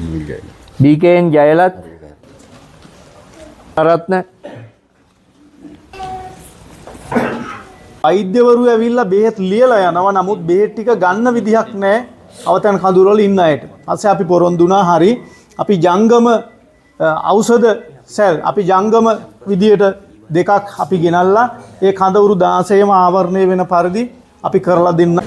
BKN Jayalath රත්න වෛද්‍යවරු ඇවිල්ලා බෙහෙත් ලියලා යනවා. නමුත් බෙහෙත් ටික ගන්න විදිහක් නැහැ. අවතන් කඳුරවල ඉන්න අයට. ඊපස්සේ අපි පොරොන්දු වුණා හරි අපි ජංගම ඖෂධ සෙල් අපි ජංගම විදියට දෙකක් අපි ගෙනල්ලා ඒ කඳවුරු 16ම ආවරණය වෙන පරිදි අපි කරලා දෙන්න.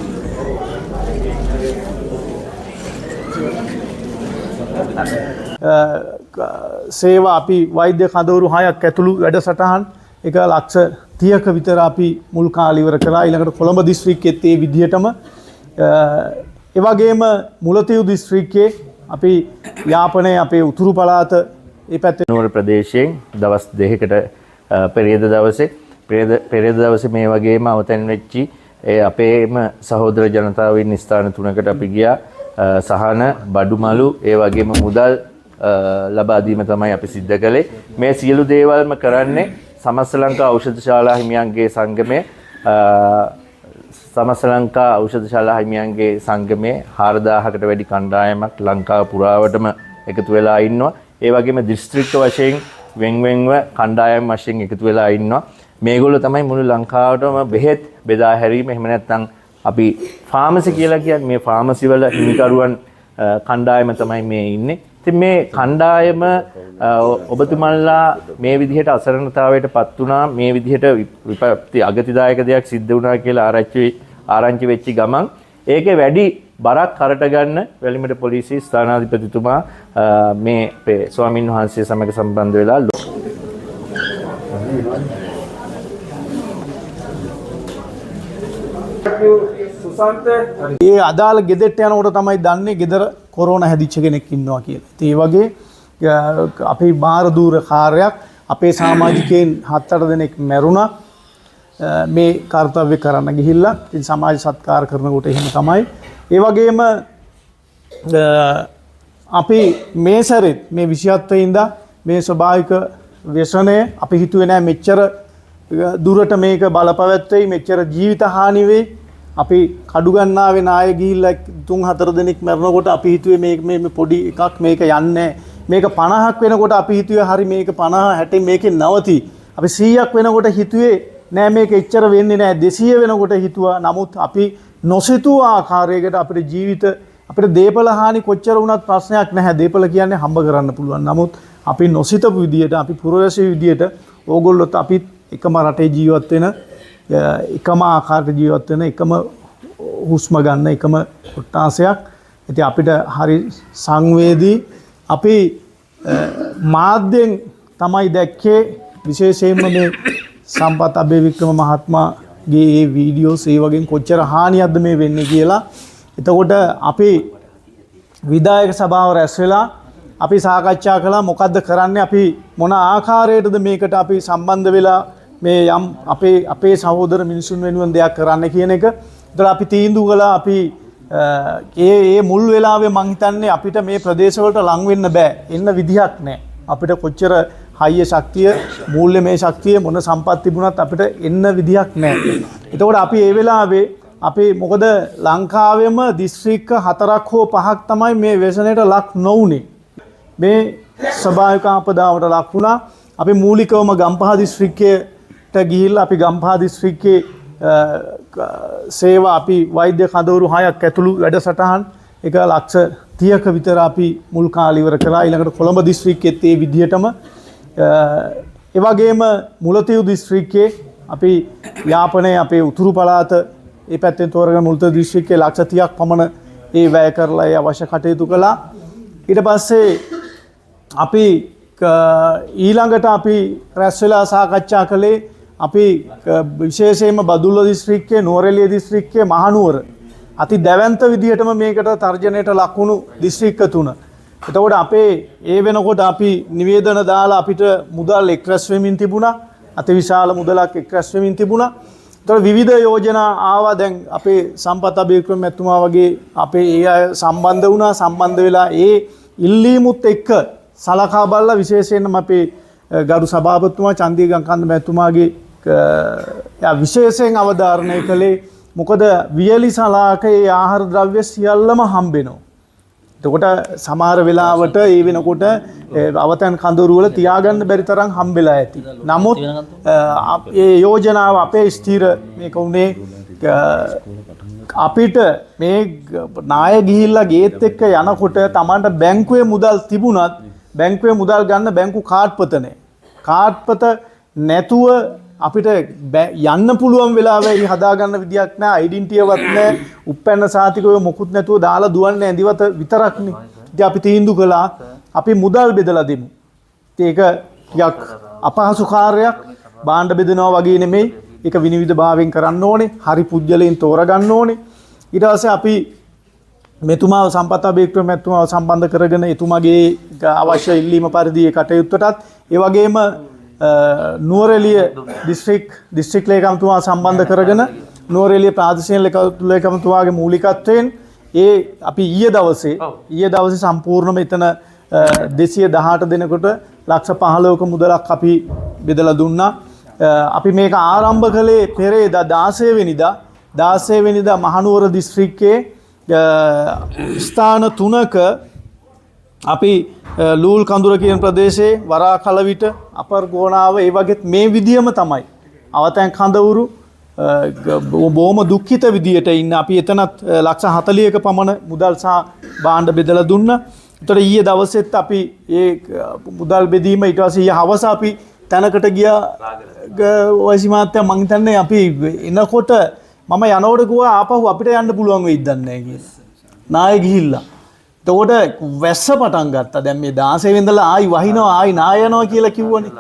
සේවා අපි වෛද්‍ය කඳවුරු 6ක් ඇතුළු වැඩසටහන් එක ලක්ෂ 30ක විතර අපි මුල් කාලේ ඉවර කළා. ඊළඟට කොළඹ දිස්ත්‍රික්කෙත් ඒ විදිහටම ඒ වගේම මුලතිව් දිස්ත්‍රික්කයේ අපි යාපනයේ අපේ උතුරු පළාත ඒ පැත්තේ නුවර ප්‍රදේශයෙන් දවස් 2කට පෙරේද දවසේ මේ වගේම අවතැන් වෙච්චි ඒ අපේම සහෝදර ජනතාවෙන් ස්ථාන 3කට අපි ගියා. සහන බඩුමලු ඒ වගේම මුදල් ලබා දීම තමයි අපි සිද්ධ කළේ. මේ සියලු දේවල්ම කරන්නේ සමස්ත ලංකා ඖෂධශාලා හිමියන්ගේ සංගමය සමස්ත ලංකා ඖෂධශාලා හිමියන්ගේ සංගමයේ 4000කට වැඩි කණ්ඩායමක් ලංකාව පුරාවටම එකතු වෙලා ඉන්නවා. ඒ වගේම දිස්ත්‍රික්ක වශයෙන් වෙන්වෙන්ව කණ්ඩායම් වශයෙන් එකතු වෙලා ඉන්නවා. මේගොල්ලෝ තමයි මුළු ලංකාවටම බෙහෙත් බෙදා හැරීම එහෙම නැත්නම් අපි ෆාමසි කියලා කියන්නේ මේ ෆාමසි වල හිමිකරුවන් කණ්ඩායම තමයි මේ ඉන්නේ. ඉතින් මේ කණ්ඩායම ඔබතුමන්ලා මේ විදිහට අසරණතාවයට පත් වුණා, මේ විදිහට විපත්ති අගතිදායක දෙයක් සිද්ධ වුණා කියලා ආරංචි වෙච්ච ගමන් ඒකේ වැඩි බරක් කරට ගන්න වැලිමඩ පොලිසිය ස්ථානාධිපතිතුමා මේ ස්වාමින් වහන්සේ සමග සම්බන්ධ වෙලා ඒ අදාළ ගෙදරට යනකොට තමයි දන්නේ ගෙදර කොරෝනා හැදිච්ච කෙනෙක් ඉන්නවා කියලා. ඉතින් ඒ වගේ අපේ බාහිර දූර කාර්යයක් අපේ සමාජිකයන් 7-8 දෙනෙක් මැරුණා. මේ කාර්යය කරන්න ගිහිල්ලා ඉතින් සමාජ සත්කාර කරනකොට එහෙම තමයි. ඒ වගේම අපි මේ සැරේ මේ 27 ඉඳලා මේ ස්වභාවික ව්‍යසනය අපි හිතුවේ නෑ මෙච්චර දුරට මේක බලපැවැත්වෙයි, මෙච්චර ජීවිත හානි වෙයි. අපි කඩු ගන්නාවේ නාය ගිහිල්ලා 3-4 දෙනෙක් මැරෙනකොට අපි හිතුවේ මේ පොඩි එකක් මේක යන්නේ. මේක 50ක් වෙනකොට අපි හිතුවේ හරි මේක 50 60 මේකේ නවති. අපි 100ක් වෙනකොට හිතුවේ නෑ මේක එච්චර වෙන්නේ නෑ. 200 වෙනකොට හිතුවා. නමුත් අපි නොසිතූ ආකාරයකට අපේ ජීවිත අපේ දේපල හානි කොච්චර වුණත් ප්‍රශ්නයක් නැහැ. දේපල කියන්නේ හම්බ කරන්න පුළුවන්. නමුත් අපි නොසිතපු විදියට අපි පුරවැසියෝ විදියට ඕගොල්ලොත් අපිත් එකම රටේ ජීවත් වෙන එකම ආකාරයට ජීවත් වෙන එකම හුස්ම ගන්න එකම කොටාසයක්. ඉතින් අපිට හරි සංවේදී අපි මාධ්‍යෙන් තමයි දැක්කේ විශේෂයෙන්ම මේ සම්පත් අබේවික්‍රම මහත්මයාගේ මේ වීඩියෝස් ඒ වගේ කොච්චර හානියක්ද මේ වෙන්නේ කියලා. එතකොට අපි විධායක සභාව රැස් වෙලා අපි සාකච්ඡා කළා මොකද්ද කරන්නේ, අපි මොන ආකාරයකටද මේකට අපි සම්බන්ධ වෙලා මේ යම් අපේ සහෝදර මිනිසුන් වෙනුවෙන් දෙයක් කරන්න කියන එක. ඒතර අපි තීන්දුව කළා අපි ඒ මුල් වෙලාවේ මං හිතන්නේ අපිට මේ ප්‍රදේශවලට ලං වෙන්න බෑ. එන්න විදිහක් නැහැ. අපිට කොච්චර හයිය ශක්තිය, මූල්‍යමය ශක්තිය මොන සම්පත් තිබුණත් අපිට එන්න විදිහක් නැහැ. එතකොට අපි ඒ වෙලාවේ අපි මොකද ලංකාවෙම දිස්ත්‍රික්ක 4ක් හෝ 5ක් තමයි මේ ව්‍යසනයට ලක් නොවුනේ. මේ ස්වභාවික ආපදාවට ලක් වුණා. අපි මූලිකවම ගම්පහ දිස්ත්‍රික්කයට ගිහිල්ලා අපි ගම්පහ දිස්ත්‍රික්කයේ සේවා අපි වෛද්‍ය කඳවුරු 6ක් ඇතුළු වැඩසටහන් එක ලක්ෂ 30ක විතර අපි මුල් කාලේ ඉවර කළා. ඊළඟට කොළඹ දිස්ත්‍රික්කෙත් ඒ විදිහටම ඒ වගේම මුලතිව් දිස්ත්‍රික්කයේ අපි යාපනයේ අපේ උතුරු පළාත ඒ පැත්තෙන් තෝරගෙන මුලතිව් දිස්ත්‍රික්කයේ ලක්ෂ 30ක් පමණ ඒ වැය කරලා ඒ අවශ්‍ය කටයුතු කළා. ඊට පස්සේ අපි ඊළඟට අපි රැස් වෙලා සාකච්ඡා කළේ අපි විශේෂයෙන්ම බදුල්ල දිස්ත්‍රික්කයේ, නුවරඑළිය දිස්ත්‍රික්කයේ, මහනුවර අති දැවැන්ත විදිහටම මේකට තර්ජනයට ලක්වුණු දිස්ත්‍රික්ක 3. එතකොට අපේ ඒ වෙනකොට අපි නිවේදන දාලා අපිට මුදල් එක්රැස් වෙමින් තිබුණා. අතිවිශාල මුදලක් එක්රැස් වෙමින් තිබුණා. ඒතකොට විවිධ යෝජනා ආවා. දැන් අපේ සම්පත් අබේවික්‍රම මැතිතුමා වගේ අපේ ඒ අය සම්බන්ධ වුණා. සම්බන්ධ වෙලා ඒ ඉල්ලීමුත් එක්ක සලකා බලලා විශේෂයෙන්ම අපේ ගරු සභාපතිතුමා චන්දිය ගංකන්ද මැතිතුමාගේ විශේෂයෙන් අවධාරණය කළේ මොකද වියලි සලාකයේ ආහාර ද්‍රව්‍ය සියල්ලම හම්බෙනවා. එතකොට සමහර වෙලාවට ඒ වෙනකොට අවතන් කඳවුරු වල තියාගන්න බැරි තරම් හම්බෙලා ඇති. නමුත් ඒ යෝජනාව අපේ ස්ථිර මේක උනේ අපිට මේ නාය ගිහිල්ලා ගේත් එක්ක යනකොට Tamanට බැංකුවේ මුදල් තිබුණත් බැංකුවේ මුදල් ගන්න බැංකු කාඩ්පත නැහැ. කාඩ්පත නැතුව අපිට යන්න පුළුවන් වෙලාවෙයි හදාගන්න විදියක් නැහැ, ඩෙන්ටිටියවත් නැහැ, උප්පැන්න සාතිකය මොකුත් නැතුව දාලා දුවන්නේ ඇඳිවත විතරක්නේ. ඉතින් අපි තීන්දුව කළා අපි මුදල් බෙදලා දෙමු. ඒක ටිකක් අපහසු කාර්යයක්, භාණ්ඩ බෙදනවා වගේ නෙමෙයි. ඒක විනිවිද භාවයෙන් කරන්න ඕනේ, හරි පුජ්‍යලෙන් තෝරගන්න ඕනේ. ඊට පස්සේ අපි මෙතුමාව සම්පත් අබේක්‍ර මෙතුමාව සම්බන්ධ කරගෙන එතුමාගේ අවශ්‍ය ඉල්ලීම පරිදි ඒ කටයුත්තටත් ඒ වගේම නුවරඑළිය දිස්ත්‍රික් ලේකම්තුමා සම්බන්ධ කරගෙන නුවරඑළිය ප්‍රාදේශීය ලේකම්තුමාගේ මූලිකත්වයෙන් ඒ අපි ඊයේ දවසේ සම්පූර්ණම එතන 218 දෙනෙකුට ලක්ෂ 15ක මුදලක් අපි බෙදලා දුන්නා. අපි මේක ආරම්භ කළේ පෙරේදා 16 වෙනිදා මහනුවර දිස්ත්‍රික්කයේ ස්ථාන 3ක අපි ලූල් කඳුර කියන ප්‍රදේශයේ වරා කලවිට අපර් ගෝණාව ඒ වගේත් මේ විදියම තමයි අවතැන් කඳවුරු බොහොම දුක්ඛිත විදියට ඉන්න අපි එතනත් ලක්ෂ 40ක පමණ මුදල් සහ භාණ්ඩ බෙදලා දුන්නා. ඒතර ඊයේ දවසෙත් අපි ඒ මුදල් බෙදීම ඊට පස්සේ ඊයේ හවස අපි තැනකට ගියා වයිසි මහත්තයා මං හිතන්නේ අපි එනකොට මම යනකොට ගියා ආපහු අපිට යන්න පුළුවන් වෙයිද දන්නේ නැහැ කියලා. නාය ගිහිල්ලා. එතකොට වැස්ස පටන් ගත්තා. දැන් මේ 16 වෙනිදා ආයි වහිනවා ආයි නාය යනවා කියලා කිව්වනේ.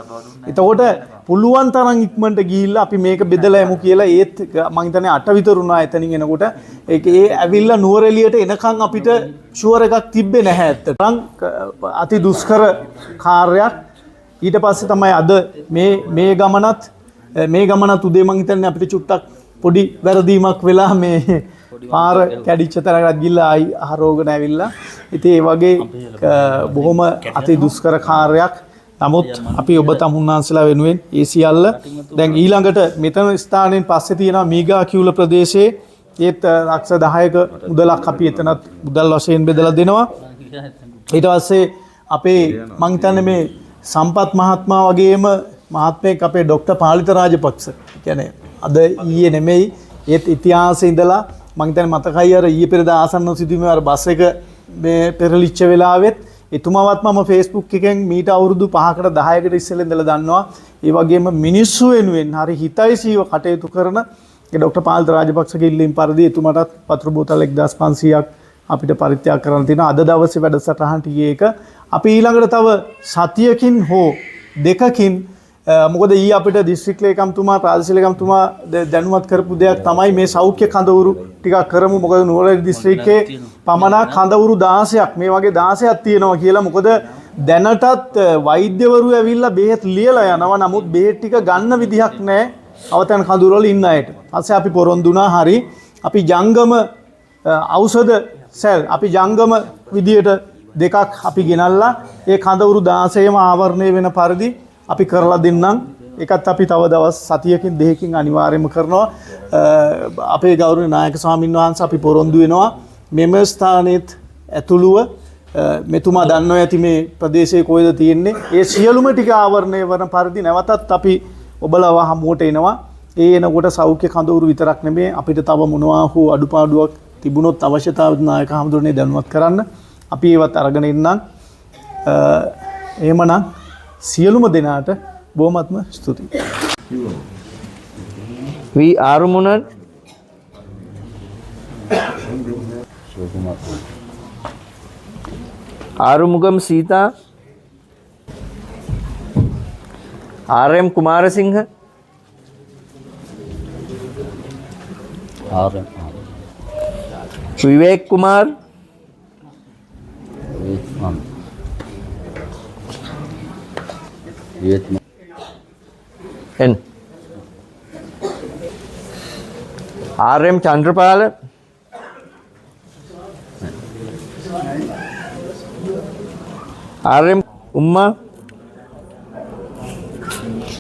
එතකොට පුළුවන් තරම් ඉක්මනට ගිහිල්ලා අපි මේක බෙදලා යමු කියලා ඒත් මං හිතන්නේ 8 විතර වුණා එතනින් එනකොට. ඒ ඇවිල්ලා නුවරඑළියට එනකන් අපිට ෂුවර් එකක් තිබ්බේ නැහැ ඇත්තටම. අති දුෂ්කර කාර්යයක්. ඊට පස්සේ තමයි අද මේ ගමනත් උදේ මං හිතන්නේ අපිට චුට්ටක් පොඩි වැරදීමක් වෙලා මේ පාර කැඩිච්ච තරකට ගිහලා ආයි ආරෝගණ ඇවිල්ලා. ඉතින් ඒ වගේ බොහොම අති දුෂ්කර කාර්යයක්. නමුත් අපි ඔබ තමුන්නාන්සලා වෙනුවෙන් ඒ සියල්ල දැන් ඊළඟට මෙතන ස්ථානයෙන් පස්සේ තියෙනවා මීගා කිවුල ප්‍රදේශයේ ඒත් ලක්ෂ 10ක මුදලක් අපි එතනත් මුදල් වශයෙන් බෙදලා දෙනවා. ඊට පස්සේ අපේ මං හිතන්නේ මේ සම්පත් මහත්මයා වගේම මහත්මයෙක් අපේ ડોક્ટર පාලිත රාජපක්ෂ කියන්නේ අද ඊයේ නෙමෙයි ඒත් ඉතිහාසයේ ඉඳලා මං හිතන්නේ මතකයි අර ඊයේ පෙරදා ආසන්න සිදුවීමේ අර බස් එක මේ පෙරලිච්ච වෙලාවෙත් එතුමාවත් මම Facebook එකෙන් මීට අවුරුදු 5කට 10කට ඉස්සෙල්ලා ඉඳලා දන්නවා. ඒ වගේම මිනිස්සු වෙනුවෙන් හරි හිතයිසීව කටයුතු කරන ඒ ડોક્ટર පාලිත රාජපක්ෂගේ ඉල්ලීම් පරිදි එතුමාටත් පත්‍ර බෝතල් 1500ක් අපිට පරිත්‍යාග කරන්න තියෙනවා. අද දවසේ වැඩසටහනට ඊයේක අපි ඊළඟට තව සතියකින් හෝ දෙකකින් මොකද ඊ අපිට දිස්ත්‍රික් ලේකම්තුමා ප්‍රාදේශීය ලේකම්තුමා දැනුවත් කරපු දෙයක් තමයි මේ සෞඛ්‍ය කඳවුරු ටිකක් කරමු. මොකද නුවරඑළිය දිස්ත්‍රික්කේ පමණක් කඳවුරු 16ක් මේ වගේ 16ක් තියෙනවා කියලා. මොකද දැනටත් වෛද්‍යවරු ඇවිල්ලා බෙහෙත් ලියලා යනවා. නමුත් බෙහෙත් ටික ගන්න විදිහක් නැහැ අවතන් කඳවුරු වල ඉන්න අයට. ඊපස්සේ අපි පොරොන්දුනා හරි අපි ජංගම ඖෂධ සෙල් අපි ජංගම විදියට දෙකක් අපි ගෙනල්ලා ඒ කඳවුරු 16ම ආවරණය වෙන පරිදි අපි කරලා දෙන්නම්. ඒකත් අපි තව දවස් සතියකින් දෙකකින් අනිවාර්යයෙන්ම කරනවා. අපේ ගෞරවනීය නායක ස්වාමීන් වහන්සේ අපි පොරොන්දු වෙනවා මෙම ස්ථානෙත් ඇතුළුව මෙතුමා දන්නවා ඇති මේ ප්‍රදේශයේ කොහෙද තියෙන්නේ. ඒ සියලුම ටික ආවරණය වන පරිදි නැවතත් අපි ඔබලව හමුවට එනවා. ඒ එනකොට සෞඛ්‍ය කඳවුරු විතරක් නෙමෙයි අපිට තව මොනවා හෝ අඩුපාඩුවක් තිබුණොත් අවශ්‍යතාව නායක හමුදුරනේ දැනුවත් කරන්න. අපි ඒවත් අරගෙන ඉන්නම්. එහෙමනම් සියලුම දෙනාට බොහොමත්ම ස්තුතියි. வி ஆறுமுனன் Arumugam Seetha RM Kumarasinghe Vivek Kumar N RM. Chandrapala RM. उम्मा